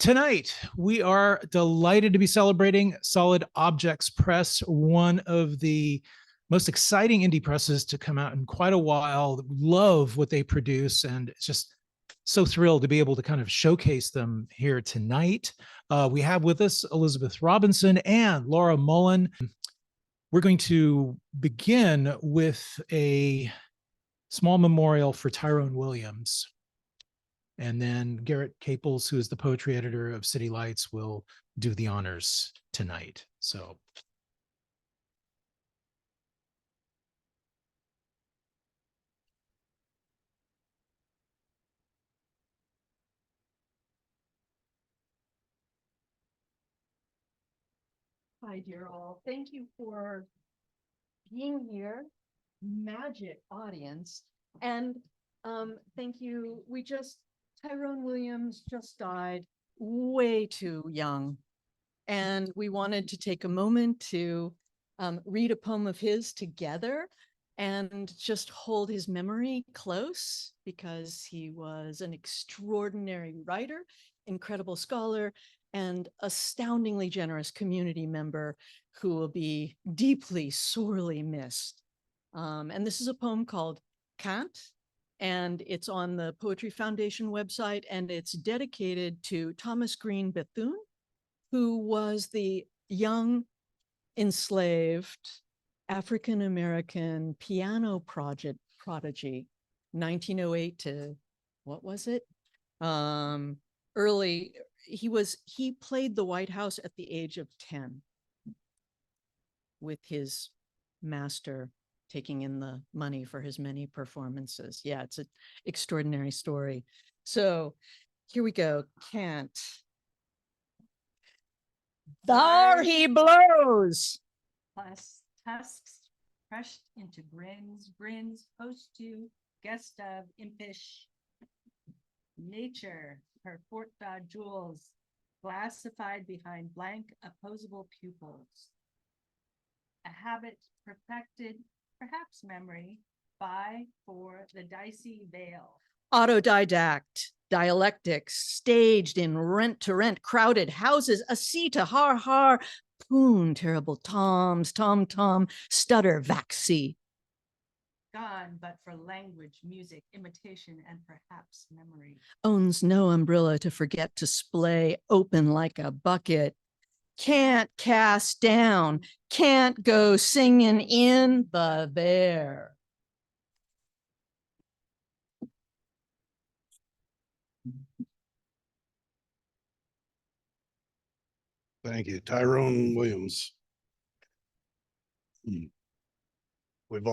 Tonight, we are delighted to be celebrating Solid Objects Press, one of the most exciting indie presses to come out in quite a while. Love what they produce, and it's just so thrilled to be able to kind of showcase them here tonight. We have with us Elizabeth Robinson and Laura Mullen. We're going to begin with a small memorial for Tyrone Williams. And then Garrett Caples, who is the poetry editor of City Lights, will do the honors tonight. So. Hi, dear all. Thank you for being here. Magic audience. And thank you. Tyrone Williams just died way too young. And we wanted to take a moment to read a poem of his together and just hold his memory close, because he was an extraordinary writer, incredible scholar, and astoundingly generous community member who will be deeply, sorely missed. And this is a poem called Can't, and it's on the Poetry Foundation website, and it's dedicated to Thomas Green Bethune, who was the young, enslaved African-American piano prodigy, 1908 to, what was it? He played the White House at the age of 10 with his master taking in the money for his many performances. Yeah, it's an extraordinary story. So here we go. Can't. There he blows. Plus tusks crushed into grins, host to, guest of, impish. Nature, her Fort Dodge jewels, glassified behind blank, opposable pupils. A habit perfected, perhaps memory, by, for the dicey veil. Autodidact, dialectics, staged in rent-to-rent crowded houses, a sea to har, poon, terrible toms, tom, stutter, vaxi. Gone, but for language, music, imitation, and perhaps memory. Owns no umbrella to forget to splay, open like a bucket. Can't cast down, can't go singing in the there. Thank you, Tyrone Williams. We've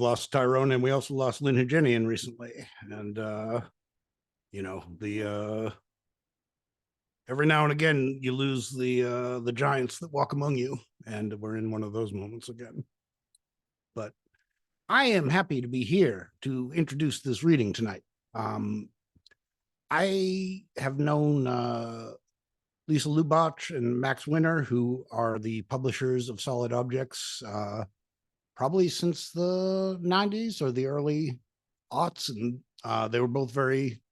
lost Tyrone, and we also lost Lynn Hegenian recently. And every now and again you lose the giants that walk among you, and we're in one of those moments again. But I am happy to be here to introduce this reading tonight. I have known Lisa Lubasch and Max Winter, who are the publishers of Solid Objects, probably since the 90s or the early aughts. And they were both very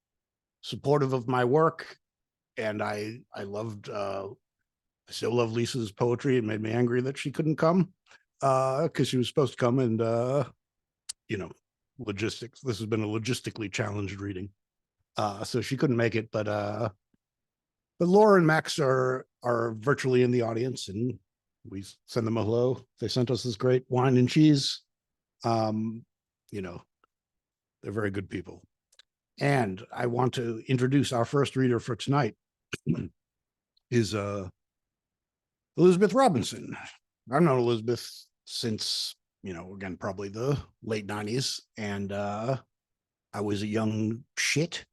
supportive of my work. And I still love Lisa's poetry. It made me angry that she couldn't come because she was supposed to come, and, logistics. This has been a logistically challenged reading. So she couldn't make it, but Laura and Max are virtually in the audience, and we send them a hello. They sent us this great wine and cheese. They're very good people. And I want to introduce our first reader for tonight is Elizabeth Robinson. I've known Elizabeth since, again, probably the late 90s. And I was a young shit,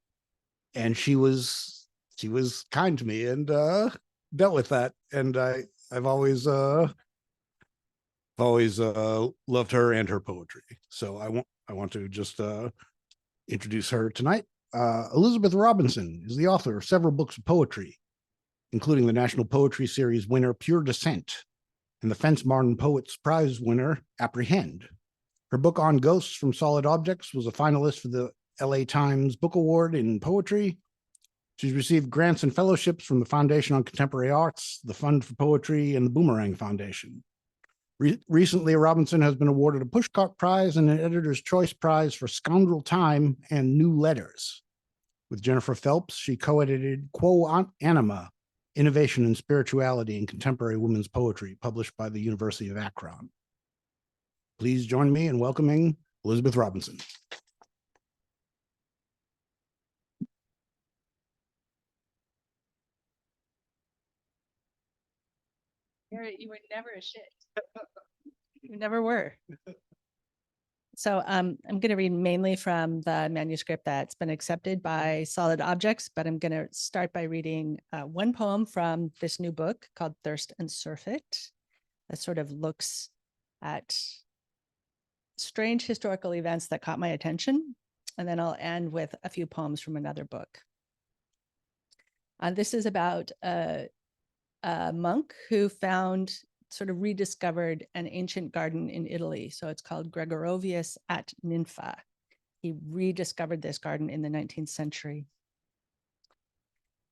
and she was kind to me and dealt with that. And I've always loved her and her poetry. So I want to just introduce her tonight. Elizabeth Robinson is the author of several books of poetry, including the National Poetry Series winner Pure Descent and the Fence Martin Poets Prize winner Apprehend. Her book On Ghosts from Solid Objects was a finalist for the LA Times Book Award in Poetry. She's received grants and fellowships from the Foundation on Contemporary Arts, the Fund for Poetry, and the Boomerang Foundation. Recently, Robinson has been awarded a Pushcart Prize and an Editor's Choice Prize for Scoundrel Time and New Letters. With Jennifer Phelps, she co-edited Quo Anima, Innovation and Spirituality in Contemporary Women's Poetry, published by the University of Akron. Please join me in welcoming Elizabeth Robinson. You were never a shit. You never were. So I'm going to read mainly from the manuscript that's been accepted by Solid Objects, but I'm going to start by reading one poem from this new book called Thirst and Surfeit that sort of looks at strange historical events that caught my attention. And then I'll end with a few poems from another book. This is about a monk who sort of rediscovered an ancient garden in Italy. So it's called Gregorovius at Ninfa. He rediscovered this garden in the 19th century.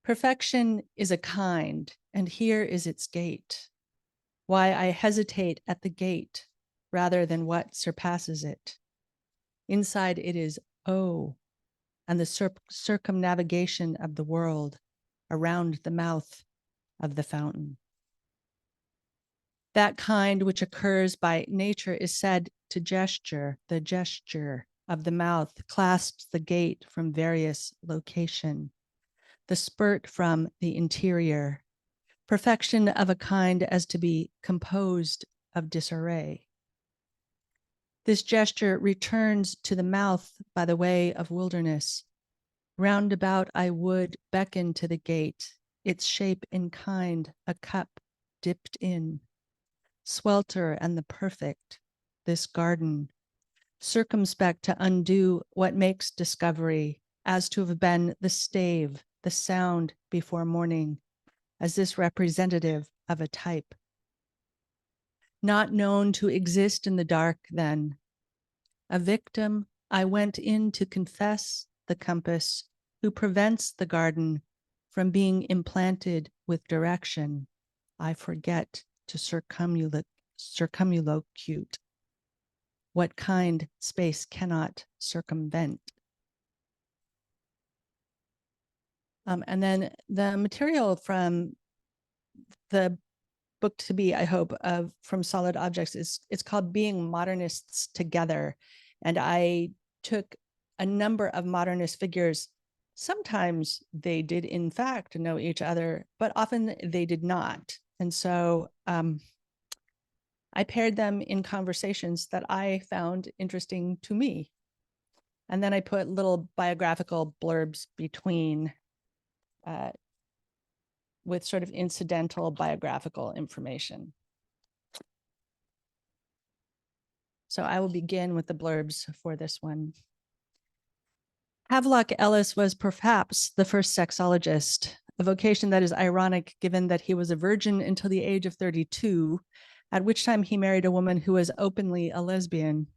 Perfection is a kind, and here is its gate. Why I hesitate at the gate rather than what surpasses it. Inside it is oh, and the circumnavigation of the world around the mouth of the fountain. That kind which occurs by nature is said to gesture. The gesture of the mouth clasps the gate from various location, the spurt from the interior, perfection of a kind as to be composed of disarray. This gesture returns to the mouth by the way of wilderness. Roundabout I would beckon to the gate, its shape in kind, a cup dipped in. Swelter and the perfect, this garden, circumspect to undo what makes discovery, as to have been the stave, the sound before morning, as this representative of a type. Not known to exist in the dark then. A victim, I went in to confess the compass, who prevents the garden from being implanted with direction. I forget to circumlocute. What kind space cannot circumvent. And then the material from the book to be, I hope, from Solid Objects it's called Being Modernists Together. And I took a number of modernist figures. Sometimes they did, in fact, know each other, but often they did not. And so I paired them in conversations that I found interesting to me. And then I put little biographical blurbs between with sort of incidental biographical information. So I will begin with the blurbs for this one. Havelock Ellis was perhaps the first sexologist, a vocation that is ironic given that he was a virgin until the age of 32, at which time he married a woman who was openly a lesbian.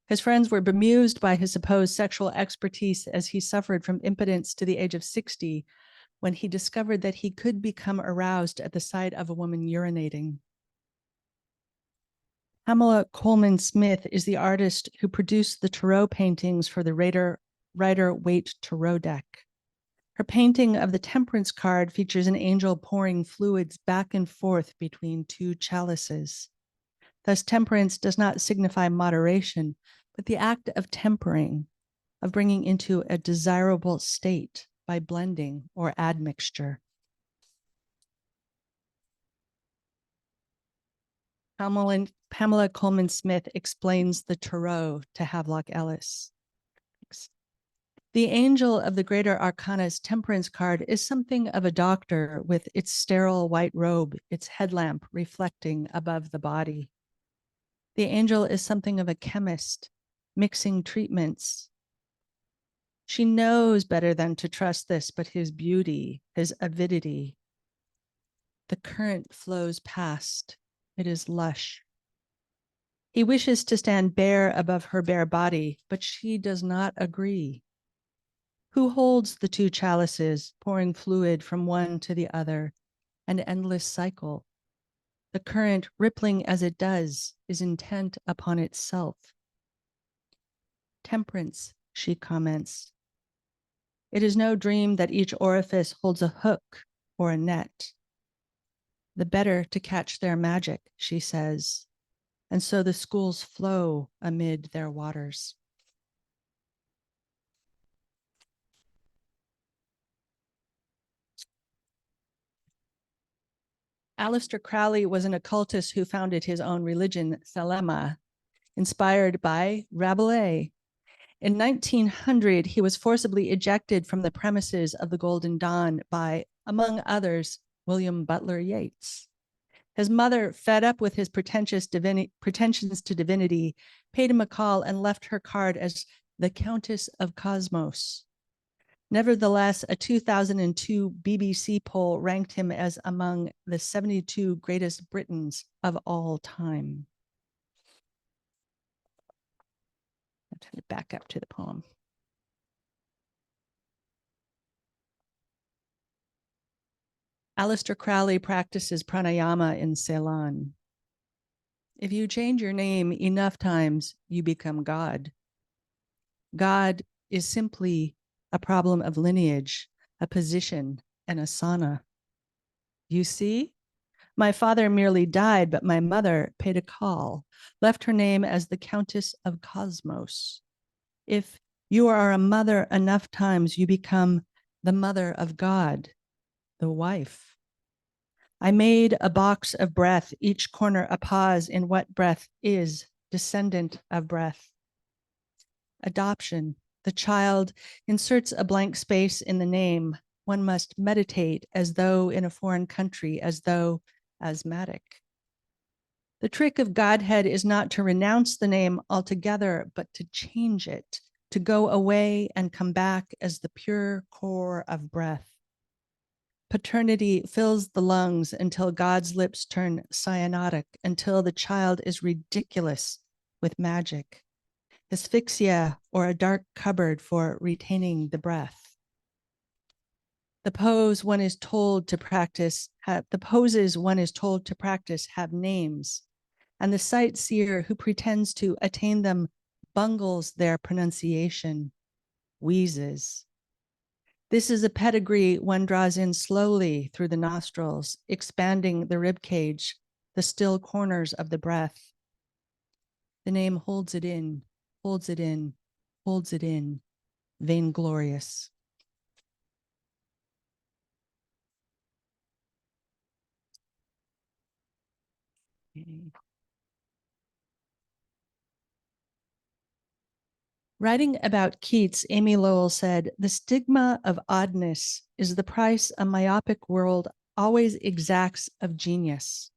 His friends were bemused by his supposed sexual expertise as he suffered from impotence to the age of 60, when he discovered that he could become aroused at the sight of a woman urinating. Pamela Coleman Smith is the artist who produced the tarot paintings for the Rider-Waite tarot deck. Her painting of the Temperance card features an angel pouring fluids back and forth between two chalices. Thus, temperance does not signify moderation, but the act of tempering, of bringing into a desirable state by blending or admixture. Pamela Coleman Smith explains the tarot to Havelock Ellis. The angel of the Greater Arcana's Temperance card is something of a doctor with its sterile white robe, its headlamp reflecting above the body. The angel is something of a chemist, mixing treatments. She knows better than to trust this, but his beauty, his avidity. The current flows past. It is lush. He wishes to stand bare above her bare body, but she does not agree. Who holds the two chalices, pouring fluid from one to the other, an endless cycle? The current, rippling as it does, is intent upon itself. Temperance, she comments. It is no dream that each orifice holds a hook or a net. The better to catch their magic, she says, and so the schools flow amid their waters. Aleister Crowley was an occultist who founded his own religion, Thelema, inspired by Rabelais. In 1900, he was forcibly ejected from the premises of the Golden Dawn by, among others, William Butler Yeats. His mother, fed up with his pretensions to divinity, paid him a call and left her card as the Countess of Cosmos. Nevertheless, a 2002 BBC poll ranked him as among the 72 greatest Britons of all time. I'll turn it back up to the poem. Aleister Crowley practices pranayama in Ceylon. If you change your name enough times, you become God. God is simply a problem of lineage, a position, and a sana. You see, my father merely died, but my mother paid a call, left her name as the Countess of Cosmos. If you are a mother enough times, you become the mother of God, the wife. I made a box of breath, each corner a pause in what breath is, descendant of breath. Adoption. The child inserts a blank space in the name. One must meditate as though in a foreign country, as though asthmatic. The trick of Godhead is not to renounce the name altogether, but to change it, to go away and come back as the pure core of breath. Paternity fills the lungs until God's lips turn cyanotic, until the child is ridiculous with magic. Asphyxia, or a dark cupboard for retaining the breath. The poses one is told to practice have names, and the sightseer who pretends to attain them bungles their pronunciation, wheezes. This is a pedigree one draws in slowly through the nostrils, expanding the rib cage, the still corners of the breath. The name holds it in, holds it in, holds it in, vainglorious. Writing about Keats, Amy Lowell said, "The stigma of oddness is the price a myopic world always exacts of genius."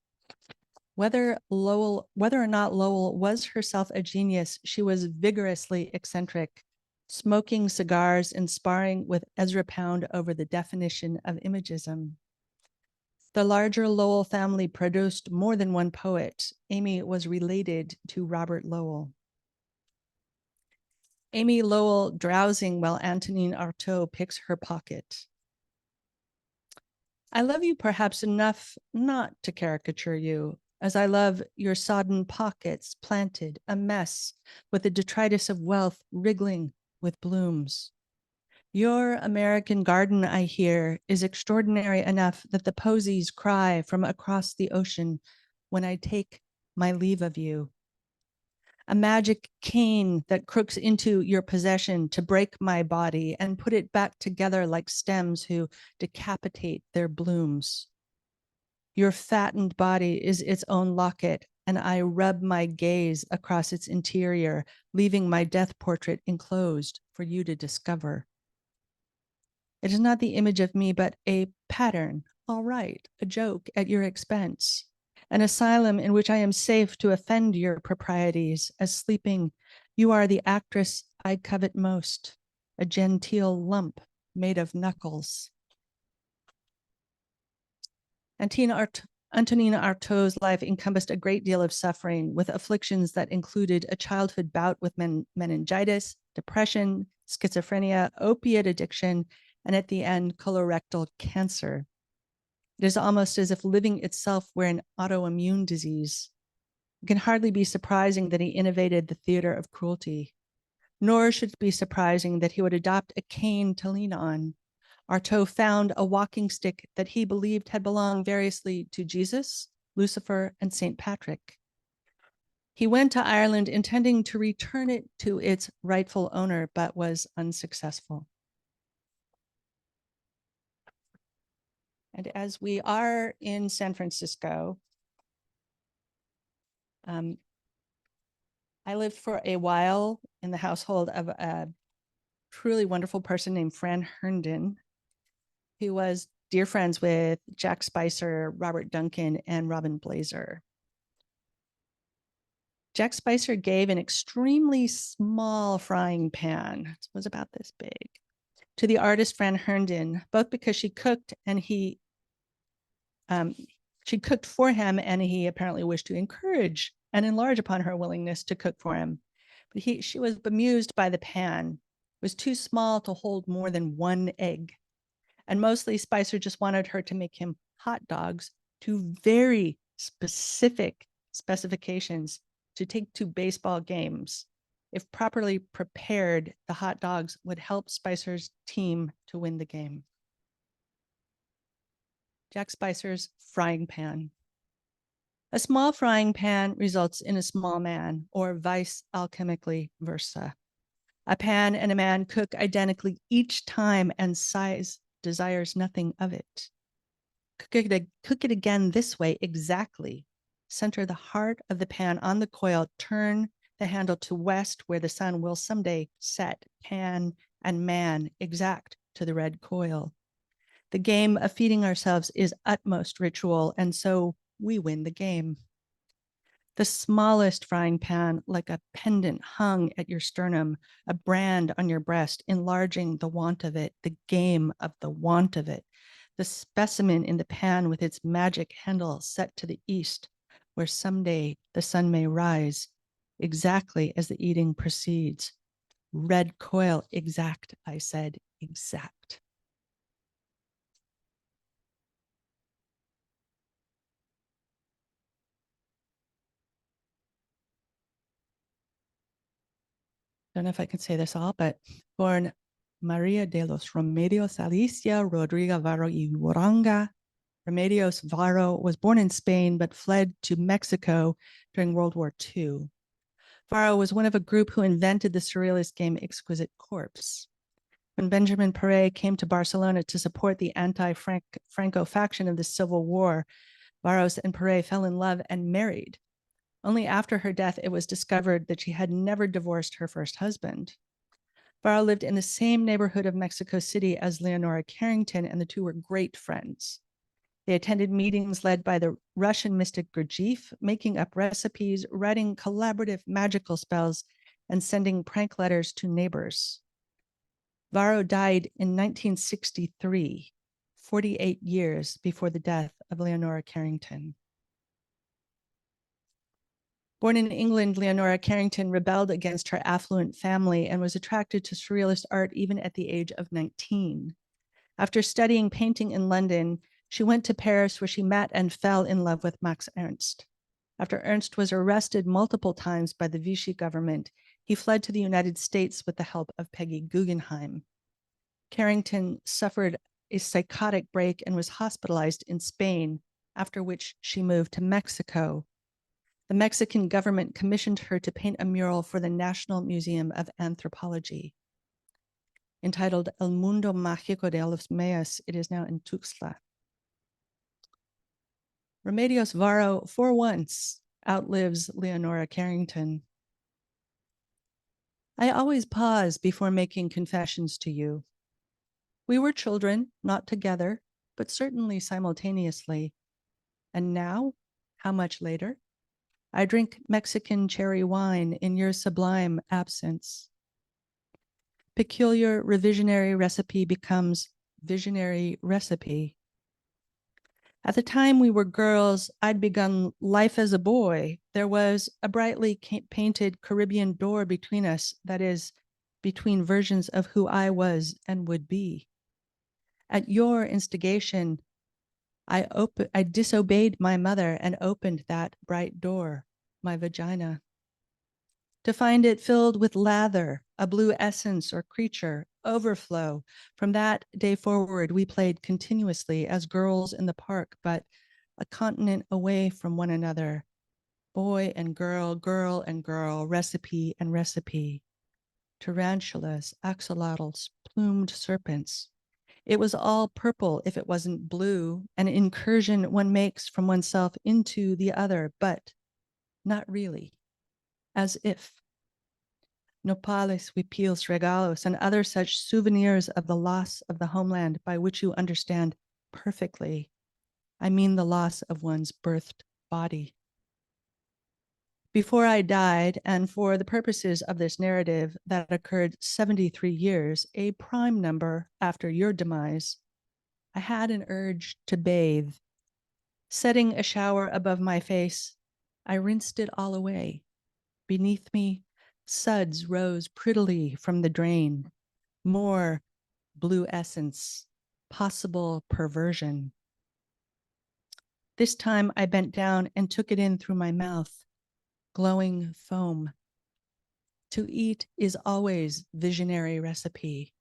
Whether or not Lowell was herself a genius, she was vigorously eccentric, smoking cigars and sparring with Ezra Pound over the definition of imagism. The larger Lowell family produced more than one poet. Amy was related to Robert Lowell. Amy Lowell drowsing while Antonin Artaud picks her pocket. I love you perhaps enough not to caricature you, as I love your sodden pockets planted, a mess, with the detritus of wealth wriggling with blooms. Your American garden, I hear, is extraordinary enough that the posies cry from across the ocean when I take my leave of you. A magic cane that crooks into your possession to break my body and put it back together like stems who decapitate their blooms. Your fattened body is its own locket, and I rub my gaze across its interior, leaving my death portrait enclosed for you to discover. It is not the image of me, but a pattern, all right, a joke at your expense. An asylum in which I am safe to offend your proprieties. As sleeping, you are the actress I covet most, a genteel lump made of knuckles. Antonina Artaud's life encompassed a great deal of suffering, with afflictions that included a childhood bout with meningitis, depression, schizophrenia, opiate addiction, and at the end, colorectal cancer. It is almost as if living itself were an autoimmune disease. It can hardly be surprising that he innovated the theater of cruelty, nor should it be surprising that he would adopt a cane to lean on. Artaud found a walking stick that he believed had belonged variously to Jesus, Lucifer, and St. Patrick. He went to Ireland intending to return it to its rightful owner, but was unsuccessful. And as we are in San Francisco, I lived for a while in the household of a truly wonderful person named Fran Herndon, who was dear friends with Jack Spicer, Robert Duncan, and Robin Blazer. Jack Spicer gave an extremely small frying pan, it was about this big, to the artist Fran Herndon, both because she cooked and she cooked for him, and he apparently wished to encourage and enlarge upon her willingness to cook for him. But she was bemused by the pan. It was too small to hold more than one egg. And mostly Spicer just wanted her to make him hot dogs to very specific specifications to take to baseball games. If properly prepared, the hot dogs would help Spicer's team to win the game. Jack Spicer's frying pan. A small frying pan results in a small man, or vice alchemically versa. A pan and a man cook identically each time, and size desires nothing of it. Cook it again this way exactly. Center the heart of the pan on the coil, turn the handle to west where the sun will someday set, pan and man exact to the red coil. The game of feeding ourselves is utmost ritual, and so we win the game. The smallest frying pan, like a pendant hung at your sternum, a brand on your breast, enlarging the want of it, the game of the want of it. The specimen in the pan with its magic handle set to the east, where someday the sun may rise, exactly as the eating proceeds. Red coil, exact, I said, exact. Don't know if I can say this all, but born Maria de los Remedios Alicia Rodrigo Varro y Uranga. Remedios Varro was born in Spain, but fled to Mexico during World War II. Varro was one of a group who invented the surrealist game Exquisite Corpse. When Benjamin Perret came to Barcelona to support the anti-Franco faction of the Civil War, Varro and Perret fell in love and married. Only after her death, it was discovered that she had never divorced her first husband. Varro lived in the same neighborhood of Mexico City as Leonora Carrington, and the two were great friends. They attended meetings led by the Russian mystic Gurdjieff, making up recipes, writing collaborative magical spells, and sending prank letters to neighbors. Varro died in 1963, 48 years before the death of Leonora Carrington. Born in England, Leonora Carrington rebelled against her affluent family and was attracted to surrealist art even at the age of 19. After studying painting in London, she went to Paris, where she met and fell in love with Max Ernst. After Ernst was arrested multiple times by the Vichy government, he fled to the United States with the help of Peggy Guggenheim. Carrington suffered a psychotic break and was hospitalized in Spain, after which she moved to Mexico. The Mexican government commissioned her to paint a mural for the National Museum of Anthropology. Entitled El Mundo Mágico de los Mayas, it is now in Tuxtla. Remedios Varro, for once, outlives Leonora Carrington. I always pause before making confessions to you. We were children, not together, but certainly simultaneously. And now, how much later? I drink Mexican cherry wine in your sublime absence. Peculiar revisionary recipe becomes visionary recipe. At the time we were girls, I'd begun life as a boy. There was a brightly painted Caribbean door between us, that is, between versions of who I was and would be. At your instigation, I disobeyed my mother and opened that bright door, my vagina, to find it filled with lather, a blue essence or creature, overflow. From that day forward, we played continuously as girls in the park, but a continent away from one another. Boy and girl, recipe and recipe. Tarantulas, axolotls, plumed serpents. It was all purple if it wasn't blue, an incursion one makes from oneself into the other, but not really, as if. Nopales, huipiles, regalos, and other such souvenirs of the loss of the homeland by which you understand perfectly. I mean the loss of one's birthed body. Before I died, and for the purposes of this narrative that occurred 73 years, a prime number after your demise, I had an urge to bathe. Setting a shower above my face, I rinsed it all away. Beneath me, suds rose prettily from the drain. More blue essence, possible perversion. This time I bent down and took it in through my mouth. Glowing foam. To eat is always visionary recipe.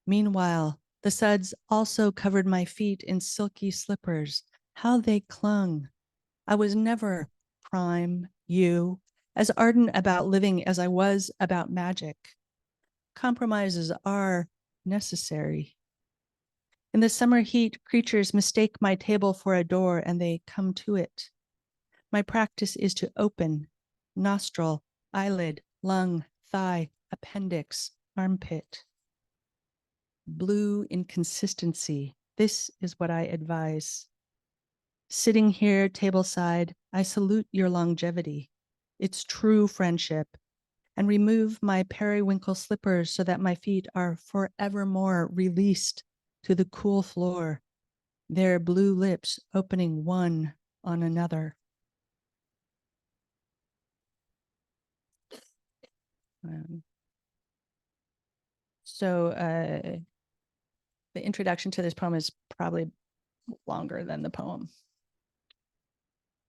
Meanwhile, the suds also covered my feet in silky slippers. How they clung. I was never prime, you, as ardent about living as I was about magic. Compromises are necessary. In the summer heat, creatures mistake my table for a door and they come to it. My practice is to open nostril, eyelid, lung, thigh, appendix, armpit. Blue inconsistency. This is what I advise. Sitting here tableside, I salute your longevity, its true friendship, and remove my periwinkle slippers so that my feet are forevermore released to the cool floor, their blue lips opening one on another. The introduction to this poem is probably longer than the poem.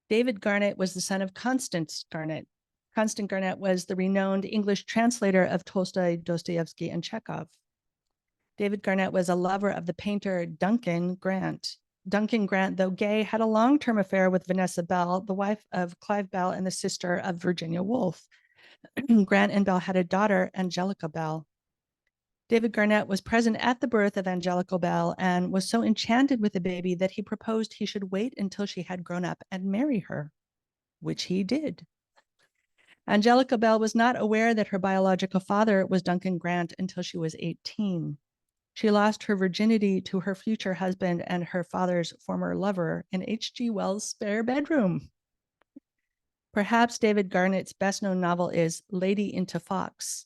David Garnett was the son of Constance Garnett. Constance Garnett was the renowned English translator of Tolstoy, Dostoevsky, and Chekhov. David Garnett was a lover of the painter Duncan Grant. Duncan Grant, though gay, had a long-term affair with Vanessa Bell, the wife of Clive Bell and the sister of Virginia Woolf. Grant and Bell had a daughter, Angelica Bell. David Garnett was present at the birth of Angelica Bell and was so enchanted with the baby that he proposed he should wait until she had grown up and marry her, which he did. Angelica Bell was not aware that her biological father was Duncan Grant until she was 18. She lost her virginity to her future husband and her father's former lover in H.G. Wells' spare bedroom. Perhaps David Garnett's best-known novel is Lady into Fox,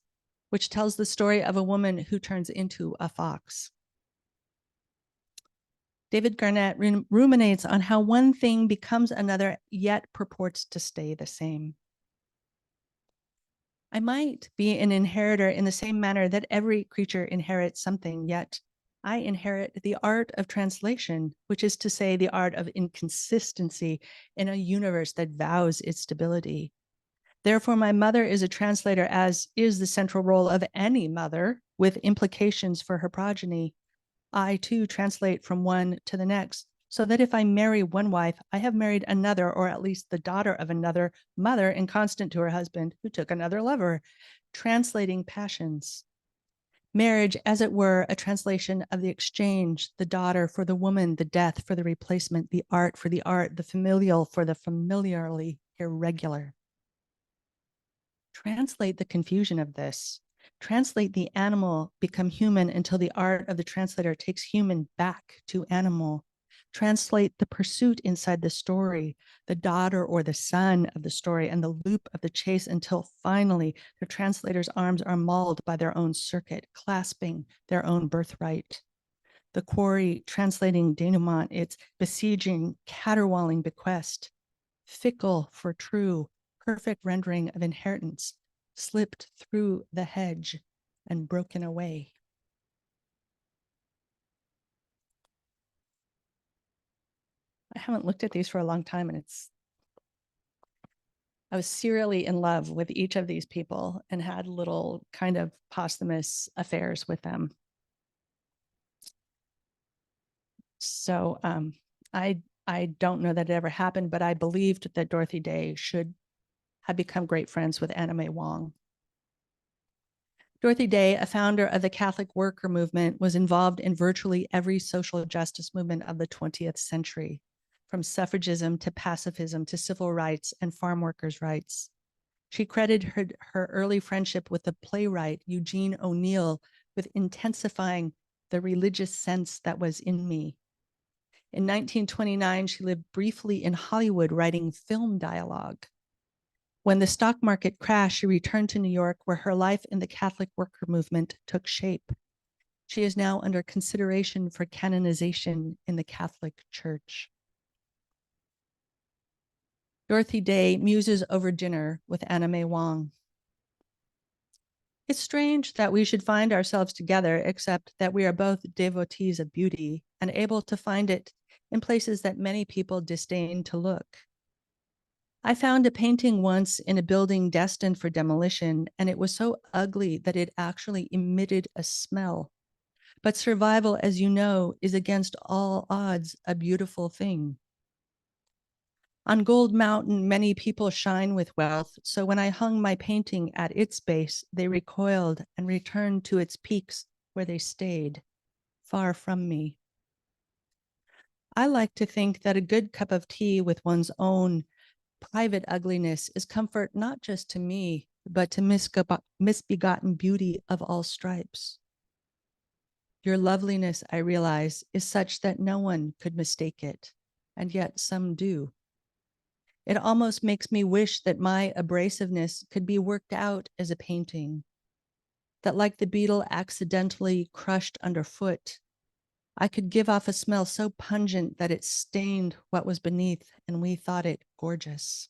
which tells the story of a woman who turns into a fox. David Garnett ruminates on how one thing becomes another, yet purports to stay the same. I might be an inheritor in the same manner that every creature inherits something, yet I inherit the art of translation, which is to say the art of inconsistency in a universe that vows its stability. Therefore, my mother is a translator, as is the central role of any mother, with implications for her progeny. I too translate from one to the next, so that if I marry one wife, I have married another, or at least the daughter of another mother inconstant to her husband who took another lover, translating passions. Marriage, as it were, a translation of the exchange, the daughter for the woman, the death for the replacement, the art for the art, the familial for the familiarly irregular. Translate the confusion of this. Translate the animal become human until the art of the translator takes human back to animal. Translate the pursuit inside the story, the daughter or the son of the story, and the loop of the chase until finally the translator's arms are mauled by their own circuit, clasping their own birthright. The quarry translating denouement, its besieging, caterwauling bequest, fickle for true, perfect rendering of inheritance, slipped through the hedge, and broken away. I haven't looked at these for a long time, and I was serially in love with each of these people and had little kind of posthumous affairs with them. So I don't know that it ever happened, but I believed that Dorothy Day should have become great friends with Anna May Wong. Dorothy Day, a founder of the Catholic worker movement, was involved in virtually every social justice movement of the 20th century, from suffragism to pacifism to civil rights and farm workers' rights. She credited her early friendship with the playwright Eugene O'Neill with intensifying the religious sense that was in me. In 1929, she lived briefly in Hollywood writing film dialogue. When the stock market crashed, she returned to New York, where her life in the Catholic worker movement took shape. She is now under consideration for canonization in the Catholic Church. Dorothy Day muses over dinner with Anna May Wong. It's strange that we should find ourselves together, except that we are both devotees of beauty and able to find it in places that many people disdain to look. I found a painting once in a building destined for demolition, and it was so ugly that it actually emitted a smell. But survival, as you know, is against all odds a beautiful thing. On Gold Mountain, many people shine with wealth, so when I hung my painting at its base, they recoiled and returned to its peaks where they stayed, far from me. I like to think that a good cup of tea with one's own private ugliness is comfort not just to me, but to misbegotten beauty of all stripes. Your loveliness, I realize, is such that no one could mistake it, and yet some do. It almost makes me wish that my abrasiveness could be worked out as a painting, that like the beetle accidentally crushed underfoot, I could give off a smell so pungent that it stained what was beneath and we thought it gorgeous.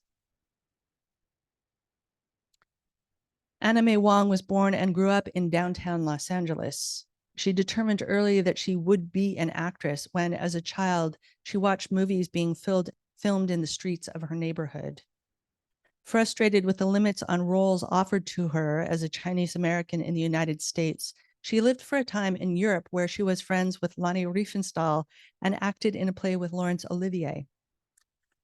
Anna May Wong was born and grew up in downtown Los Angeles. She determined early that she would be an actress when, as a child, she watched movies being filmed in the streets of her neighborhood. Frustrated with the limits on roles offered to her as a Chinese American in the United States, she lived for a time in Europe where she was friends with Lani Riefenstahl and acted in a play with Laurence Olivier.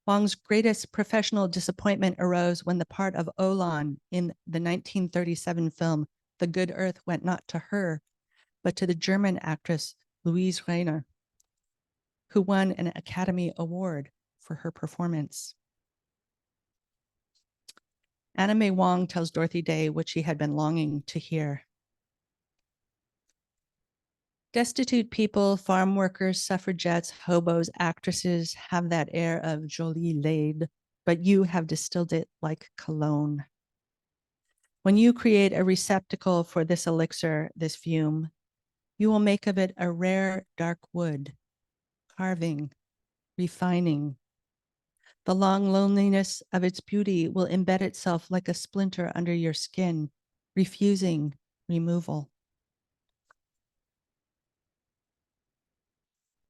Wong's greatest professional disappointment arose when the part of Olan in the 1937 film The Good Earth went not to her, but to the German actress Louise Rainer, who won an Academy Award for her performance. Anna May Wong tells Dorothy Day what she had been longing to hear. Destitute people, farm workers, suffragettes, hobos, actresses have that air of jolie laide, but you have distilled it like cologne. When you create a receptacle for this elixir, this fume, you will make of it a rare dark wood, carving, refining. The long loneliness of its beauty will embed itself like a splinter under your skin, refusing removal.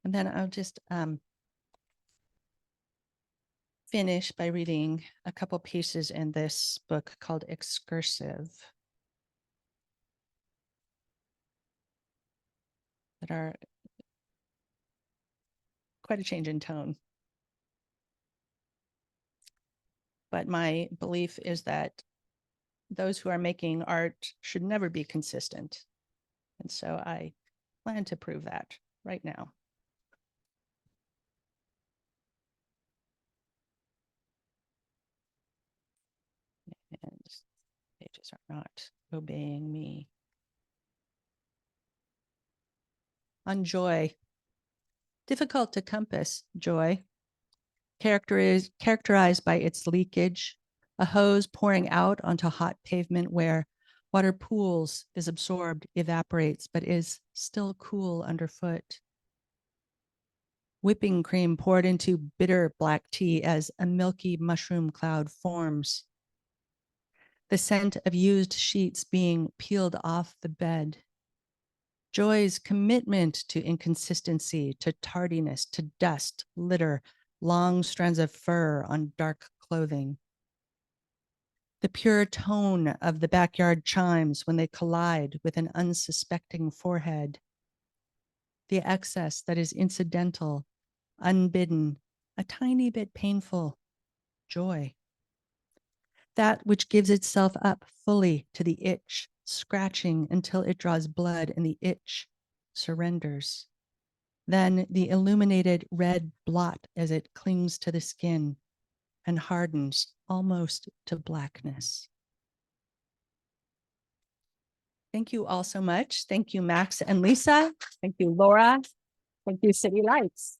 And then I'll just finish by reading a couple pieces in this book called Excursive that are quite a change in tone. But my belief is that those who are making art should never be consistent. And so I plan to prove that right now. And pages are not obeying me. On joy. Difficult to compass, joy. Characterized by its leakage, a hose pouring out onto hot pavement where water pools, is absorbed, evaporates, but is still cool underfoot. Whipping cream poured into bitter black tea as a milky mushroom cloud forms. the scent of used sheets being peeled off the bed. Joy's commitment to inconsistency, to tardiness, to dust, litter, long strands of fur on dark clothing. The pure tone of the backyard chimes when they collide with an unsuspecting forehead. The excess that is incidental, unbidden, a tiny bit painful, joy. That which gives itself up fully to the itch, scratching until it draws blood and the itch surrenders. Then the illuminated red blot as it clings to the skin and hardens almost to blackness. Thank you all so much. Thank you, Max and Lisa. Thank you, Laura. Thank you, City Lights.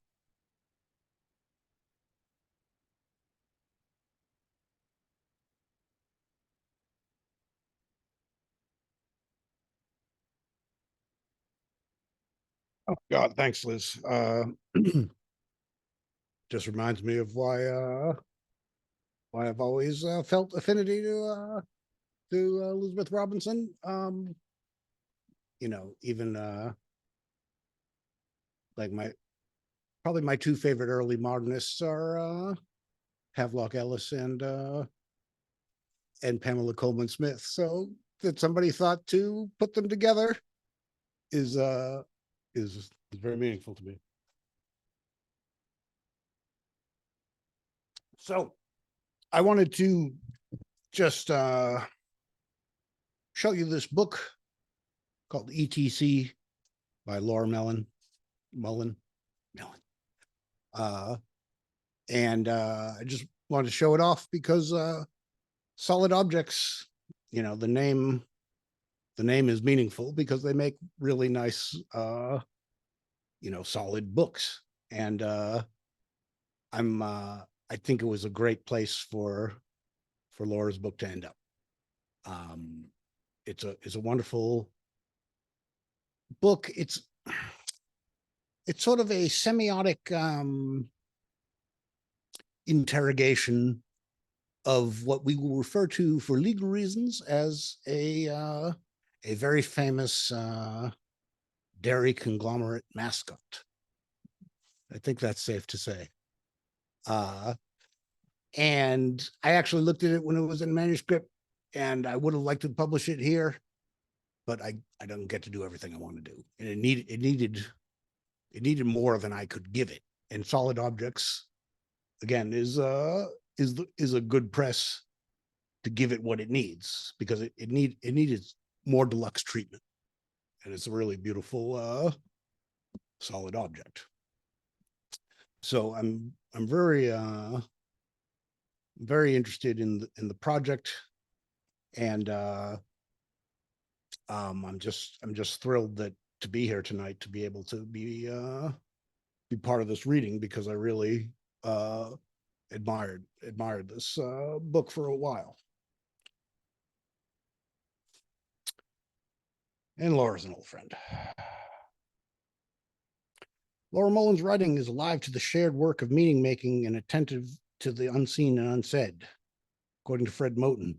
Oh, God, thanks, Liz. Just reminds me of why I've always felt affinity to Elizabeth Robinson. You know, even like probably my two favorite early modernists are Havelock Ellis and Pamela Coleman Smith. So that somebody thought to put them together is very meaningful to me. So I wanted to just show you this book called ETC by Laura Mullen. And I just wanted to show it off because Solid Objects, you know, the name is meaningful because they make really nice you know, solid books. And I think it was a great place for Laura's book to end up. It's a wonderful book. It's sort of a semiotic interrogation of what we will refer to for legal reasons as a very famous dairy conglomerate mascot. I think that's safe to say. And I actually looked at it when it was in manuscript, and I would have liked to publish it here, but I don't get to do everything I want to do. And it needed more than I could give it. And Solid Objects, again, is a good press to give it what it needs, because it needed more deluxe treatment. And it's a really beautiful solid object. So I'm very interested in the project, and I'm just thrilled to be here tonight, to be able to be part of this reading, because I really admired this book for a while. And Laura's an old friend. Laura Mullen's writing is alive to the shared work of meaning making and attentive to the unseen and unsaid. According to Fred Moten,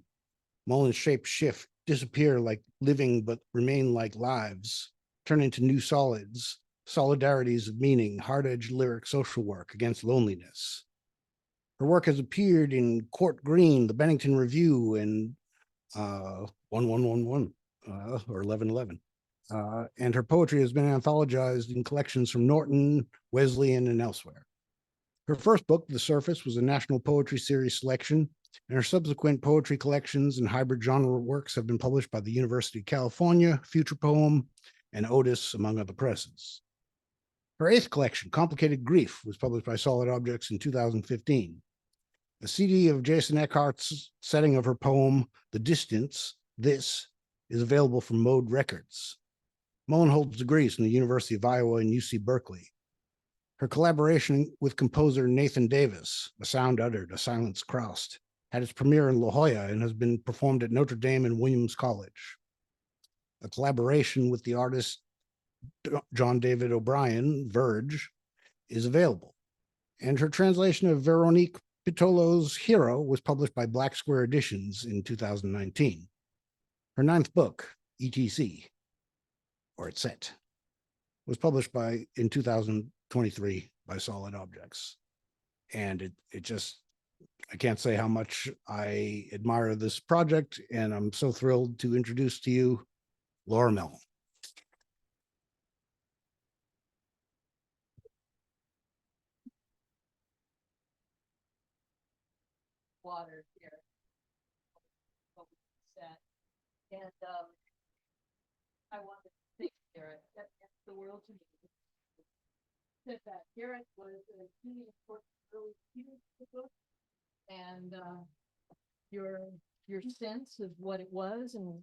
Mullen's shapes shift, disappear like living but remain like lives, turn into new solids, solidarities of meaning, hard-edged lyric social work against loneliness. Her work has appeared in Court Green, the Bennington Review, and 1111 or 1111. And her poetry has been anthologized in collections from Norton, Wesleyan, and elsewhere. Her first book, The Surface, was a National Poetry Series selection, and her subsequent poetry collections and hybrid genre works have been published by the University of California, Future Poem, and Otis, among other presses. Her eighth collection, Complicated Grief, was published by Solid Objects in 2015. A CD of Jason Eckhart's setting of her poem, The Distance, This, is available from Mode Records. Mullen holds degrees from the University of Iowa and UC Berkeley. Her collaboration with composer Nathan Davis, A Sound Uttered, A Silence Crossed, had its premiere in La Jolla and has been performed at Notre Dame and Williams College. A collaboration with the artist John David O'Brien, Verge, is available. And her translation of Veronique Pitolo's Hero was published by Black Square Editions in 2019. Her ninth book, ETC, or Etset, was published in 2023 by Solid Objects. And it just, I can't say how much I admire this project, and I'm so thrilled to introduce to you Laura Mullen. Water here. And I wanted to thank Garrett. That meant the world to me. Said that Garrett was a really important early reader of the book, and your sense of what it was and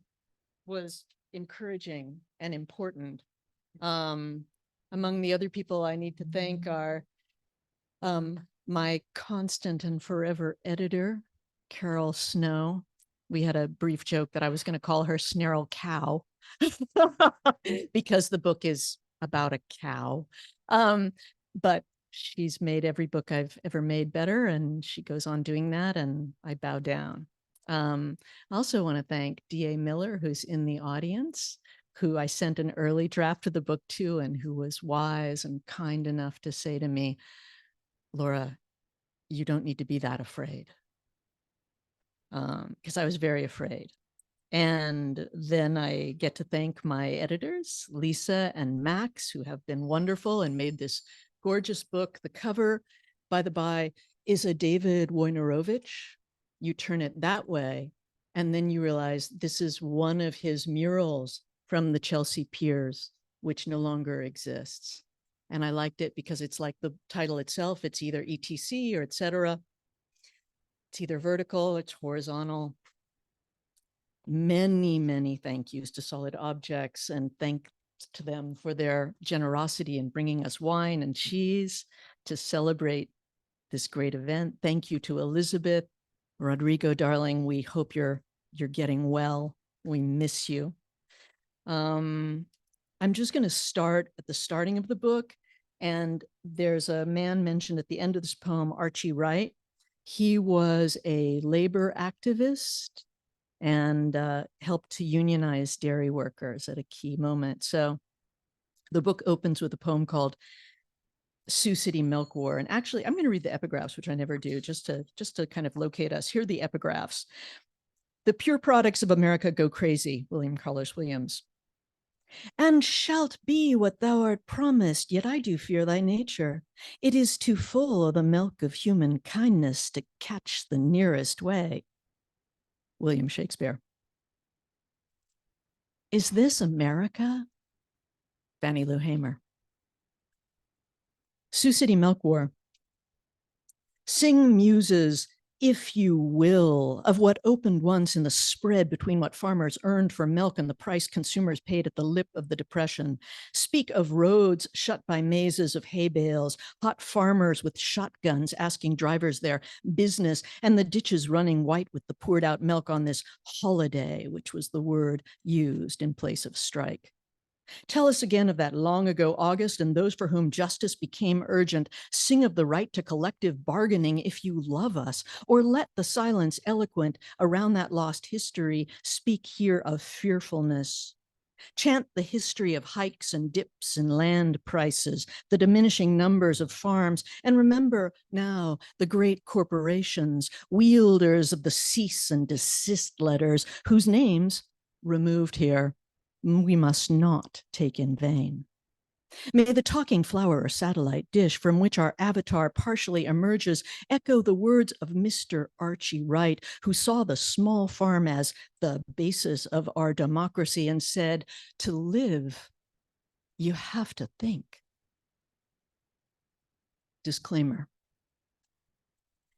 was encouraging and important. Among the other people I need to thank are my constant and forever editor, Carol Snow. We had a brief joke that I was going to call her Snarl Cow because the book is about a cow. But she's made every book I've ever made better, and she goes on doing that, and I bow down. I also want to thank D.A. Miller, who's in the audience, who I sent an early draft of the book to, and who was wise and kind enough to say to me, Laura, you don't need to be that afraid. Because I was very afraid. And then I get to thank my editors, Lisa and Max, who have been wonderful and made this gorgeous book. The cover, by the by, is a David Wojnarowicz. You turn it that way, and then you realize this is one of his murals from the Chelsea Piers, which no longer exists. And I liked it because it's like the title itself. It's either ETC or etc. It's either vertical, it's horizontal. Many, many thank yous to Solid Objects, and thanks to them for their generosity in bringing us wine and cheese to celebrate this great event. Thank you to Elizabeth. Rodrigo, darling, we hope you're getting well. We miss you. I'm just going to start at the starting of the book. And there's a man mentioned at the end of this poem, Archie Wright. He was a labor activist and helped to unionize dairy workers at a key moment. So the book opens with a poem called Sioux City Milk War. And actually, I'm going to read the epigraphs, which I never do, just to kind of locate us. Here are the epigraphs. The pure products of America go crazy, William Carlos Williams. And shalt be what thou art promised, yet I do fear thy nature. It is too full of the milk of human kindness to catch the nearest way. William Shakespeare. Is this America? Fannie Lou Hamer. Sioux City Milk War. Sing muses, if you will, of what opened once in the spread between what farmers earned for milk and the price consumers paid at the lip of the Depression. Speak of roads shut by mazes of hay bales, hot farmers with shotguns asking drivers their business, and the ditches running white with the poured out milk on this holiday, which was the word used in place of strike. Tell us again of that long ago August and those for whom justice became urgent. Sing of the right to collective bargaining if you love us, or let the silence eloquent around that lost history speak here of fearfulness. Chant the history of hikes and dips in land prices, the diminishing numbers of farms, and remember now the great corporations, wielders of the cease and desist letters, whose names, removed here, we must not take in vain. May the talking flower or satellite dish from which our avatar partially emerges echo the words of Mr. Archie Wright, who saw the small farm as the basis of our democracy and said, to live, you have to think. Disclaimer.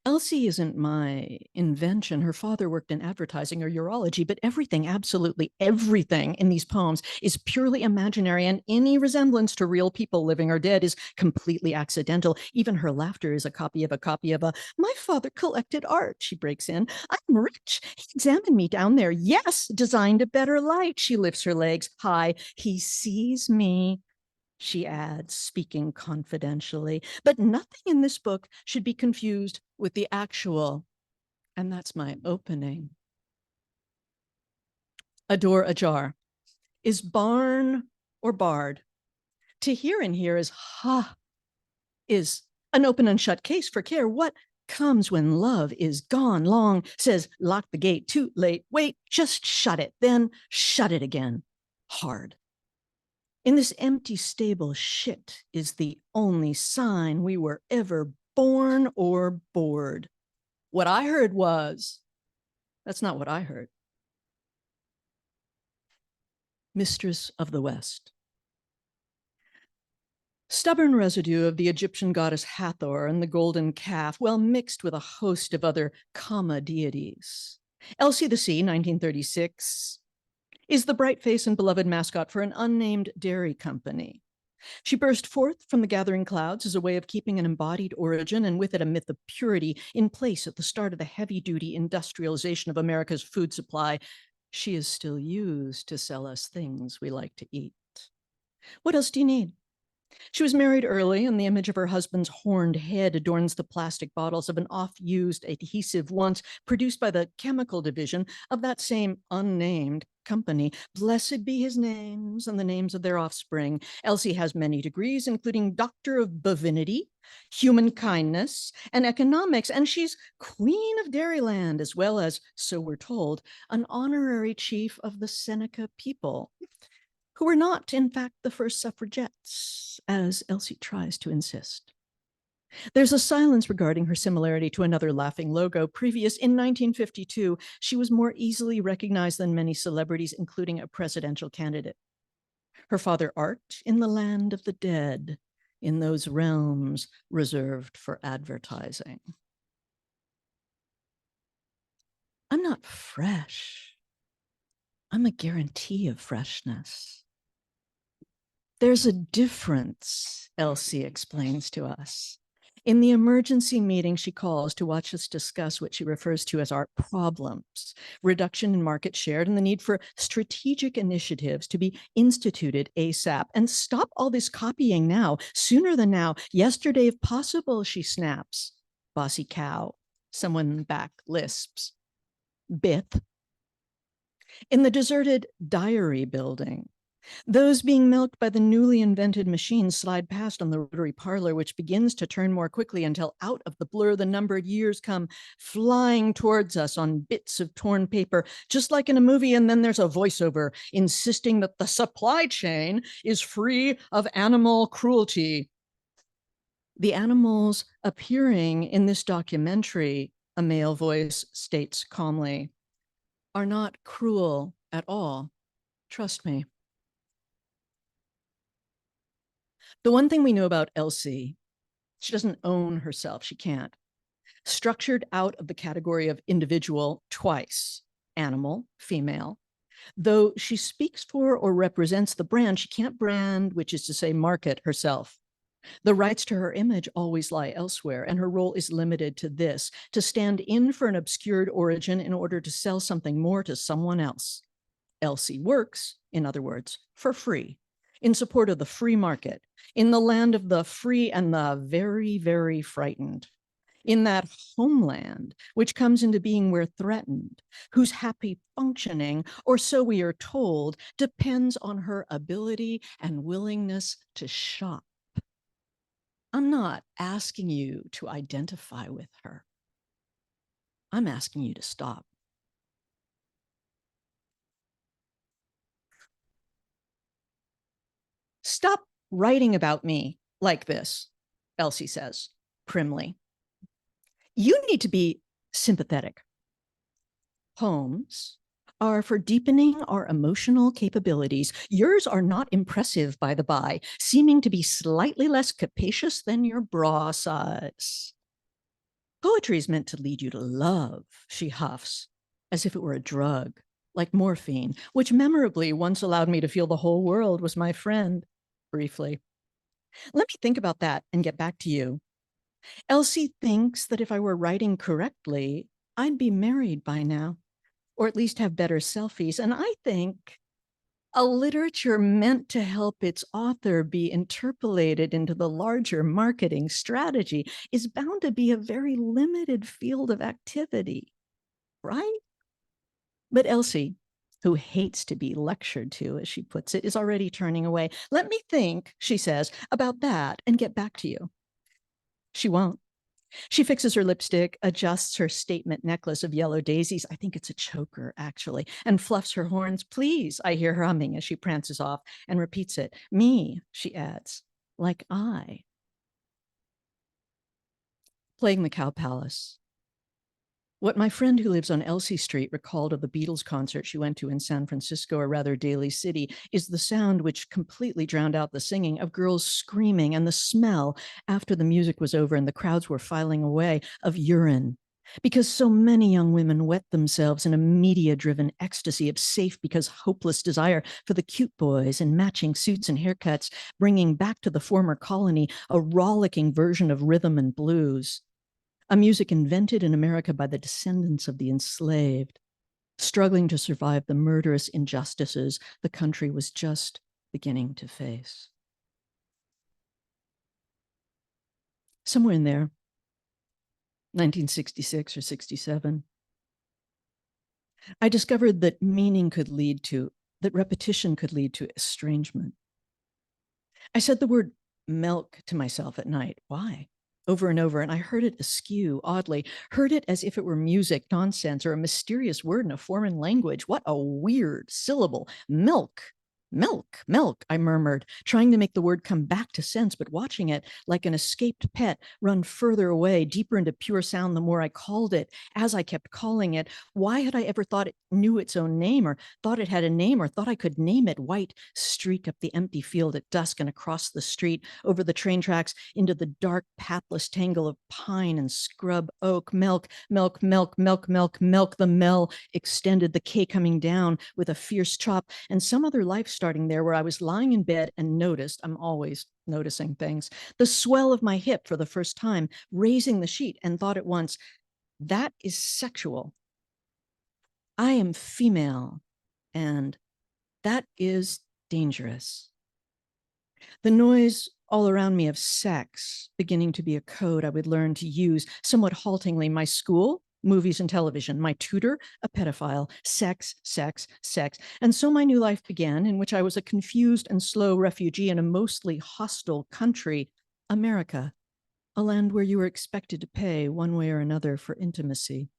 Elsie isn't my invention. Her father worked in advertising or urology, but everything, absolutely everything in these poems is purely imaginary, and any resemblance to real people, living or dead, is completely accidental. Even her laughter is a copy of a, my father collected art, she breaks in. I'm rich. He examined me down there. Yes, designed a better light. She lifts her legs high. He sees me. she adds, speaking confidentially. But nothing in this book should be confused with the actual. And that's my opening. A door ajar. Is barn or barred? To hear and hear is ha, is an open and shut case for care. What comes when love is gone long, says lock the gate, too late, wait, just shut it, then shut it again, hard. In this empty stable, shit is the only sign we were ever born or bored. What I heard was, that's not what I heard. Mistress of the West. Stubborn residue of the Egyptian goddess Hathor and the golden calf, well mixed with a host of other comma deities. Elsie the Sea, 1936, is the bright face and beloved mascot for an unnamed dairy company. She burst forth from the gathering clouds as a way of keeping an embodied origin and with it a myth of purity in place at the start of the heavy-duty industrialization of America's food supply. She is still used to sell us things we like to eat. What else do you need? She was married early, and the image of her husband's horned head adorns the plastic bottles of an oft-used adhesive once produced by the chemical division of that same unnamed company. Blessed be his names and the names of their offspring. Elsie has many degrees, including Doctor of Bovinity, Human Kindness, and Economics, and she's Queen of Dairyland, as well as, so we're told, an honorary chief of the Seneca people, who were not, in fact, the first suffragettes, as Elsie tries to insist. There's a silence regarding her similarity to another laughing logo. Previous in 1952, she was more easily recognized than many celebrities, including a presidential candidate. Her father Art in the land of the dead, in those realms reserved for advertising. I'm not fresh. I'm a guarantee of freshness. There's a difference, Elsie explains to us. In the emergency meeting she calls to watch us discuss what she refers to as our problems, reduction in market share, and the need for strategic initiatives to be instituted ASAP. And stop all this copying now, sooner than now, yesterday if possible, she snaps. Bossy cow, someone back lisps. Bith. In the deserted diary building, those being milked by the newly invented machines slide past on the rotary parlor, which begins to turn more quickly until out of the blur, the numbered years come flying towards us on bits of torn paper, just like in a movie. And then there's a voiceover insisting that the supply chain is free of animal cruelty. The animals appearing in this documentary, a male voice states calmly, are not cruel at all. Trust me. The one thing we know about Elsie, she doesn't own herself. She can't. Structured out of the category of individual twice, animal, female. Though she speaks for or represents the brand, she can't brand, which is to say market herself. The rights to her image always lie elsewhere, and her role is limited to this, to stand in for an obscured origin in order to sell something more to someone else. Elsie works, in other words, for free, in support of the free market, in the land of the free and the very, very frightened, in that homeland which comes into being where threatened, whose happy functioning, or so we are told, depends on her ability and willingness to shop. I'm not asking you to identify with her. I'm asking you to stop. Stop writing about me like this, Elsie says primly. You need to be sympathetic. Poems are for deepening our emotional capabilities. Yours are not impressive, by the by, seeming to be slightly less capacious than your bra size. Poetry is meant to lead you to love, she huffs, as if it were a drug, like morphine, which memorably once allowed me to feel the whole world was my friend, briefly. Let me think about that and get back to you. Elsie thinks that if I were writing correctly, I'd be married by now, or at least have better selfies. And I think A literature meant to help its author be interpolated into the larger marketing strategy is bound to be a very limited field of activity, right? But Elsie, who hates to be lectured to, as she puts it, is already turning away. Let me think, she says, about that and get back to you. She won't. She fixes her lipstick, adjusts her statement necklace of yellow daisies. I think it's a choker, actually, and fluffs her horns. Please, I hear her humming as she prances off and repeats it. Me, she adds, like I. Playing the Cow Palace. What my friend who lives on Elsie Street recalled of the Beatles concert she went to in San Francisco, or rather Daly City, is the sound which completely drowned out the singing of girls screaming and the smell, after the music was over and the crowds were filing away, of urine. Because so many young women wet themselves in a media-driven ecstasy of safe because hopeless desire for the cute boys in matching suits and haircuts, bringing back to the former colony a rollicking version of rhythm and blues. A music invented in America by the descendants of the enslaved, struggling to survive the murderous injustices the country was just beginning to face. Somewhere in there, 1966 or 67, I discovered that meaning could lead to, that repetition could lead to estrangement. I said the word milk to myself at night. Why? Over and over, and I heard it askew, oddly, heard it as if it were music, nonsense, or a mysterious word in a foreign language. What a weird syllable. Milk. Milk, milk, I murmured, trying to make the word come back to sense, but watching it like an escaped pet run further away, deeper into pure sound the more I called it. As I kept calling it, why had I ever thought it knew its own name, or thought it had a name, or thought I could name it? White streak up the empty field at dusk and across the street, over the train tracks, into the dark, pathless tangle of pine and scrub oak. Milk, milk, milk, milk, milk, milk. The mel extended, the K coming down with a fierce chop, and some other life starting there, where I was lying in bed and noticed, I'm always noticing things, the swell of my hip for the first time, raising the sheet, and thought at once, that is sexual. I am female, and that is dangerous. The noise all around me of sex beginning to be a code I would learn to use somewhat haltingly. My school, movies and television, my tutor, a pedophile, sex, sex, sex. And so my new life began, in which I was a confused and slow refugee in a mostly hostile country, America, a land where you were expected to pay one way or another for intimacy.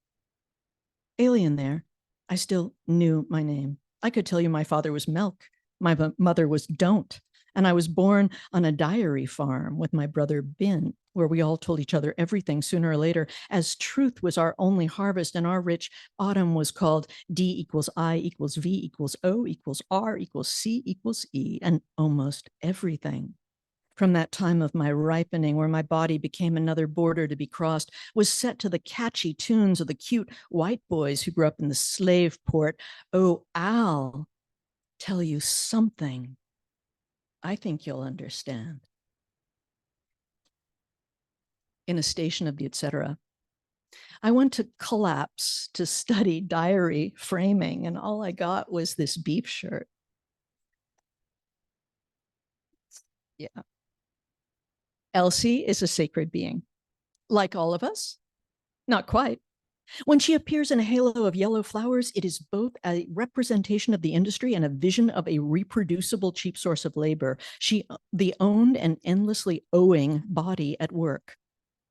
Alien there, I still knew my name. I could tell you my father was Milk, my mother was Don't, and I was born on a dairy farm with my brother Bin, where we all told each other everything sooner or later, as truth was our only harvest, and our rich autumn was called D equals I equals V equals O equals R equals C equals E, and almost everything. From that time of my ripening, where my body became another border to be crossed, was set to the catchy tunes of the cute white boys who grew up in the slave port. Oh, I'll tell you something. I think you'll understand. In a station of the etc. I went to Collapse to study diary framing, and all I got was this beef shirt. Yeah. Elsie is a sacred being, like all of us. Not quite. When she appears in a halo of yellow flowers, it is both a representation of the industry and a vision of a reproducible cheap source of labor. She, the owned and endlessly owing body at work.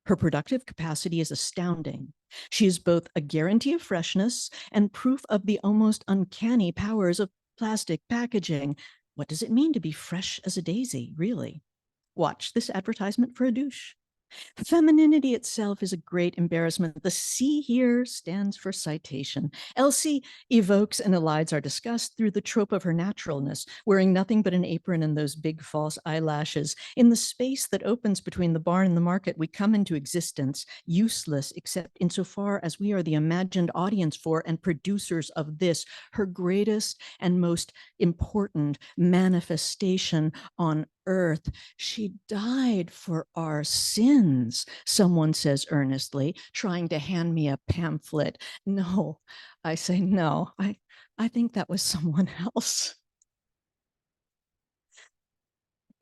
Her productive capacity is astounding. She is both a guarantee of freshness and proof of the almost uncanny powers of plastic packaging. What does it mean to be fresh as a daisy, really? Watch this advertisement for a douche. Femininity itself is a great embarrassment. The C here stands for citation. Elsie evokes and elides our disgust through the trope of her naturalness, wearing nothing but an apron and those big false eyelashes. In the space that opens between the barn and the market, we come into existence, useless except insofar as we are the imagined audience for and producers of this, her greatest and most important manifestation on earth. She died for our sins, someone says earnestly, trying to hand me a pamphlet. No, I say no, I think that was someone else.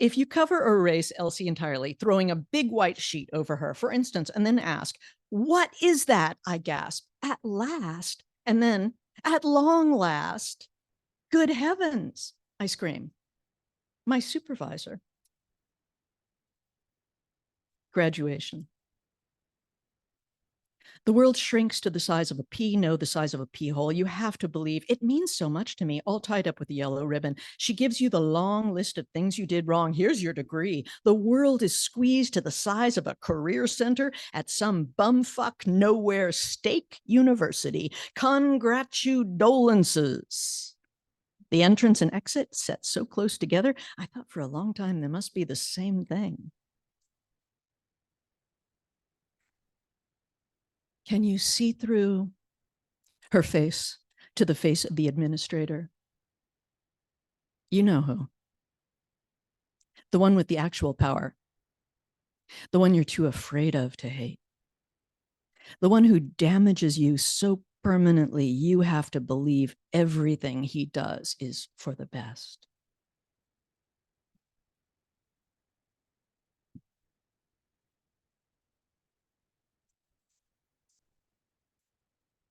If you cover or erase Elsie entirely, throwing a big white sheet over her, for instance, and then ask, "What is that?" I gasp. "At last." And then, "At long last." "Good heavens," I scream. My supervisor. Graduation. The world shrinks to the size of a pea, no, the size of a pea hole. You have to believe it means so much to me, all tied up with a yellow ribbon. She gives you the long list of things you did wrong. Here's your degree. The world is squeezed to the size of a career center at some bumfuck nowhere state university. Congratulations. The entrance and exit set so close together, I thought for a long time they must be the same thing. Can you see through her face to the face of the administrator? You know who. The one with the actual power. The one you're too afraid of to hate. The one who damages you so permanently you have to believe everything he does is for the best.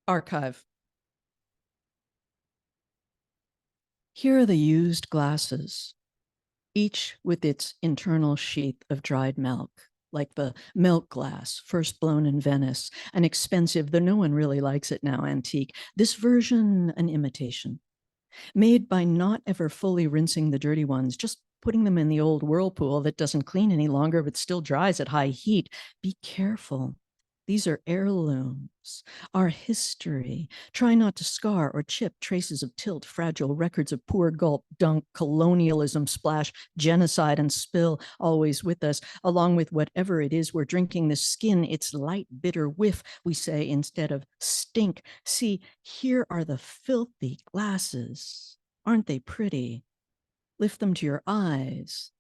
Archive. Here are the used glasses, each with its internal sheath of dried milk, like the milk glass first blown in Venice, an expensive, though no one really likes it now, antique. This version, an imitation, made by not ever fully rinsing the dirty ones, just putting them in the old whirlpool that doesn't clean any longer but still dries at high heat. Be careful. These are heirlooms, our history. Try not to scar or chip traces of tilt, fragile records of poor gulp, dunk, colonialism, splash, genocide, and spill, always with us, along with whatever it is we're drinking. The skin, its light, bitter whiff, we say instead of stink. See, here are the filthy glasses. Aren't they pretty? Lift them to your eyes,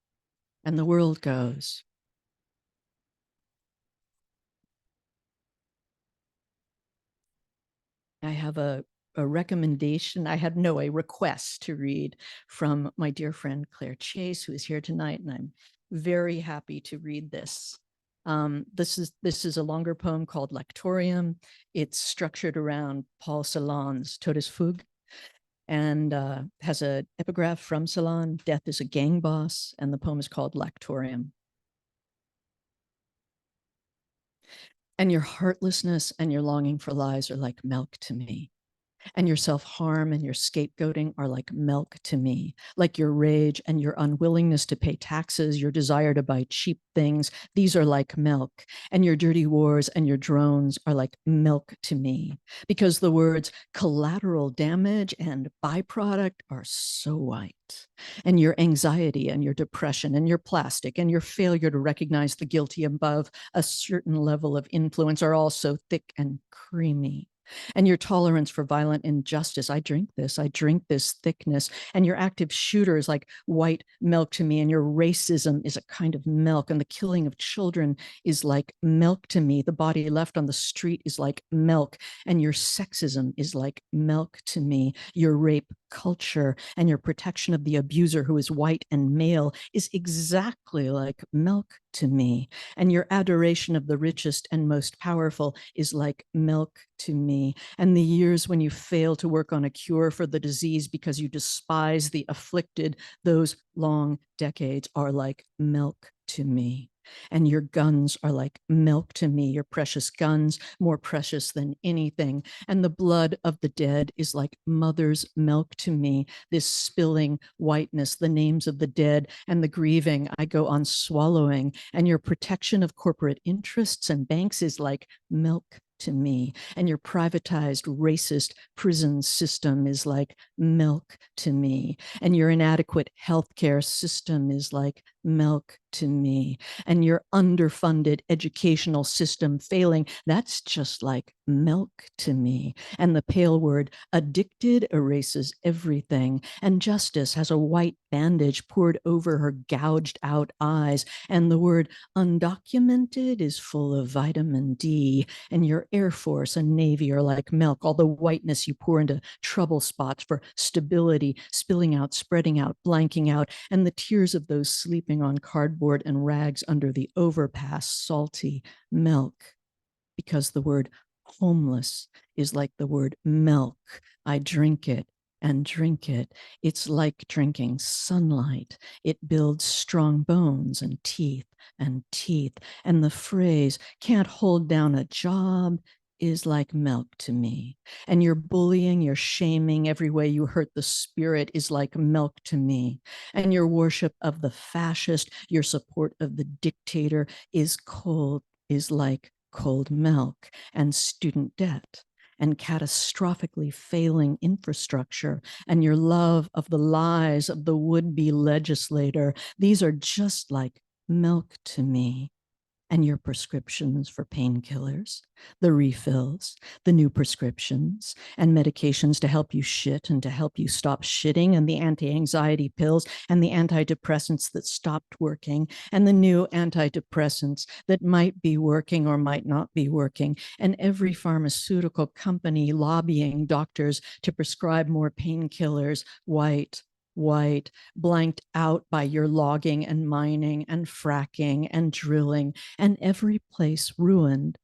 and the world goes. I have a recommendation. I had a request to read from my dear friend Claire Chase, who is here tonight, and I'm very happy to read this. This is a longer poem called Lectorium. It's structured around Paul Celan's Todesfuge, and has an epigraph from Celan, "Death is a gang boss," and the poem is called Lectorium. And your heartlessness and your longing for lies are like milk to me. And your self-harm and your scapegoating are like milk to me, like your rage and your unwillingness to pay taxes, your desire to buy cheap things. These are like milk. And your dirty wars and your drones are like milk to me, because the words collateral damage and byproduct are so white. And your anxiety and your depression and your plastic and your failure to recognize the guilty above a certain level of influence are all so thick and creamy. And your tolerance for violent injustice, I drink this thickness. And your active shooter is like white milk to me. And your racism is a kind of milk. And the killing of children is like milk to me. The body left on the street is like milk. And your sexism is like milk to me. Your rape culture and your protection of the abuser who is white and male is exactly like milk to me. And your adoration of the richest and most powerful is like milk to me. And the years when you fail to work on a cure for the disease because you despise the afflicted, those long decades are like milk to me. And your guns are like milk to me, your precious guns, more precious than anything. And the blood of the dead is like mother's milk to me, this spilling whiteness, the names of the dead and the grieving I go on swallowing. And your protection of corporate interests and banks is like milk to me. And your privatized racist prison system is like milk to me. And your inadequate healthcare system is like milk to me. And your underfunded educational system failing, that's just like milk to me. And the pale word addicted erases everything. And justice has a white bandage poured over her gouged out eyes. And the word undocumented is full of vitamin D. And your Air Force and Navy are like milk, all the whiteness you pour into trouble spots for stability, spilling out, spreading out, blanking out, and the tears of those sleepless sleeping on cardboard and rags under the overpass, salty milk, because the word homeless is like the word milk. I drink it and drink it. It's like drinking sunlight. It builds strong bones and teeth and teeth. And the phrase, can't hold down a job, is like milk to me. And your bullying, your shaming, every way you hurt the spirit is like milk to me. And your worship of the fascist, your support of the dictator is like cold milk. And student debt and catastrophically failing infrastructure and your love of the lies of the would-be legislator, these are just like milk to me. And your prescriptions for painkillers, the refills, the new prescriptions, and medications to help you shit and to help you stop shitting, and the anti-anxiety pills and the antidepressants that stopped working, and the new antidepressants that might be working or might not be working, and every pharmaceutical company lobbying doctors to prescribe more painkillers, white, blanked out by your logging and mining and fracking and drilling, and every place ruined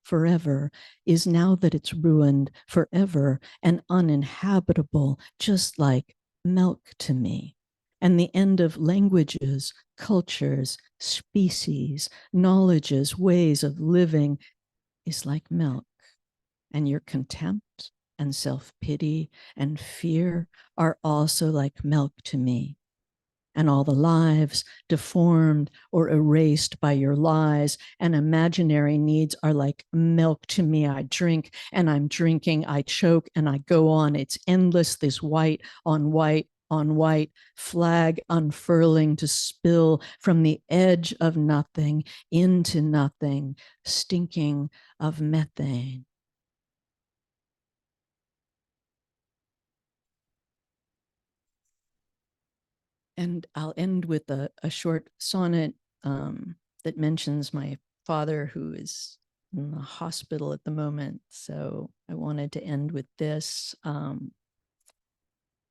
forever is now that it's ruined forever and uninhabitable, just like milk to me. And the end of languages, cultures, species, knowledges, ways of living is like milk. And your contempt and self-pity and fear are also like milk to me. And all the lives deformed or erased by your lies and imaginary needs are like milk to me. I drink and I'm drinking, I choke and I go on. It's endless, this white on white on white flag unfurling to spill from the edge of nothing into nothing, stinking of methane. And I'll end with a short sonnet that mentions my father, who is in the hospital at the moment. So I wanted to end with this.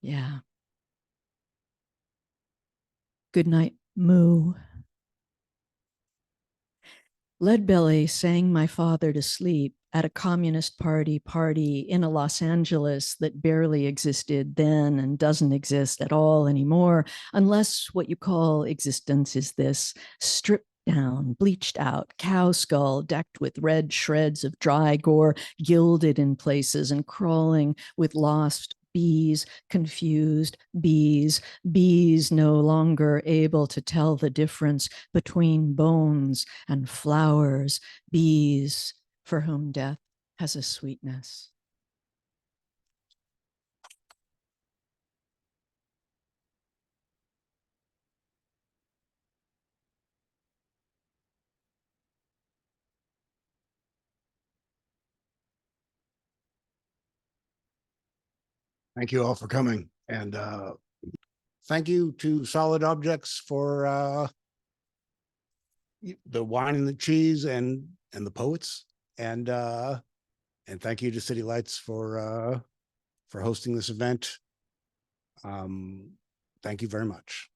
Yeah. Good night, Moo. Leadbelly sang my father to sleep at a communist party in a Los Angeles that barely existed then and doesn't exist at all anymore, unless what you call existence is this stripped down, bleached out cow skull decked with red shreds of dry gore, gilded in places and crawling with lost bees, confused bees no longer able to tell the difference between bones and flowers, bees for whom death has a sweetness. Thank you all for coming. And thank you to Solid Objects for the wine and the cheese and the poets. And thank you to City Lights for hosting this event. Thank you very much.